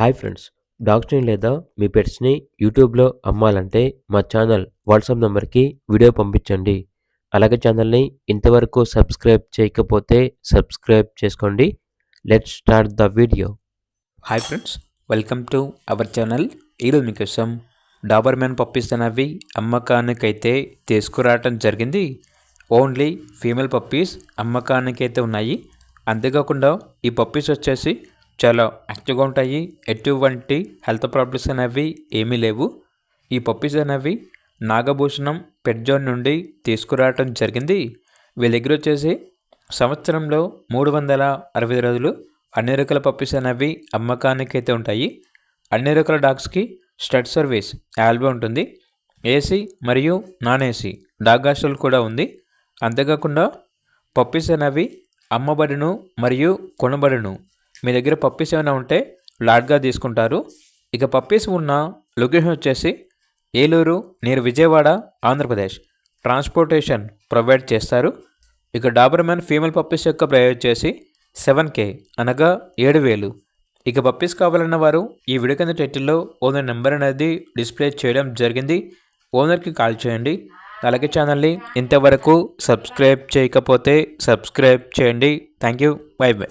Hi friends, డాగ్స్‌ని లేదా మీ పెట్స్‌ని యూట్యూబ్‌లో అమ్మాలంటే మా ఛానల్ వాట్సాప్ నంబర్‌కి వీడియో పంపించండి. అలాగే ఛానల్‌ని ఇంతవరకు సబ్స్క్రైబ్ చేయకపోతే సబ్స్క్రైబ్ చేసుకోండి. Let's start the video. Hi friends, welcome to our channel. ఈరోజు మీకోసం డాబర్మెన్ పప్పీస్ అనేవి అమ్మకానికైతే తీసుకురావటం జరిగింది. ఓన్లీ ఫీమేల్ పప్పీస్ అమ్మకానికైతే ఉన్నాయి. అంతేకాకుండా ఈ పప్పీస్ వచ్చేసి చాలా యాక్టివ్గా ఉంటాయి. ఎటువంటి హెల్త్ ప్రాబ్లమ్స్ అనేవి ఏమీ లేవు. ఈ పప్పీస్ అనేవి నాగభూషణం పెట్ జోన్ నుండి తీసుకురావటం జరిగింది. వీళ్ళ దగ్గర వచ్చేసి సంవత్సరంలో 365 రోజులు అన్ని రకాల పప్పీస్ అనేవి అమ్మకానికి అయితే ఉంటాయి. అన్ని రకాల డాగ్స్కి స్టడ్ సర్వీస్ అవైలబుల్ ఉంటుంది. ఏసీ మరియు నాన్ ఏసీ డాగ్ హాస్టల్ కూడా ఉంది. అంతేకాకుండా పప్పీస్ అనేవి అమ్మబడును మరియు కొనబడును. మీ దగ్గర పప్పీస్ ఏమైనా ఉంటే లాట్గా తీసుకుంటారు. ఇక పప్పీస్ ఉన్న లొకేషన్ వచ్చేసి Eluru near Vijayawada, Andhra Pradesh. Transportation provide చేస్తారు. ఇక డాబర్మెన్ ఫీమేల్ పప్పీస్ యొక్క ప్రైస్ వచ్చేసి 7K అనగా 7,000. ఇక పప్పీస్ కావాలన్న వారు ఈ వీడియో కింద టైటిల్లో ఓనర్ నెంబర్ అనేది డిస్ప్లే చేయడం జరిగింది. ఓనర్కి కాల్ చేయండి. అలాగే ఛానల్ని ఇంతవరకు సబ్స్క్రైబ్ చేయకపోతే సబ్స్క్రైబ్ చేయండి. Thank you. By by.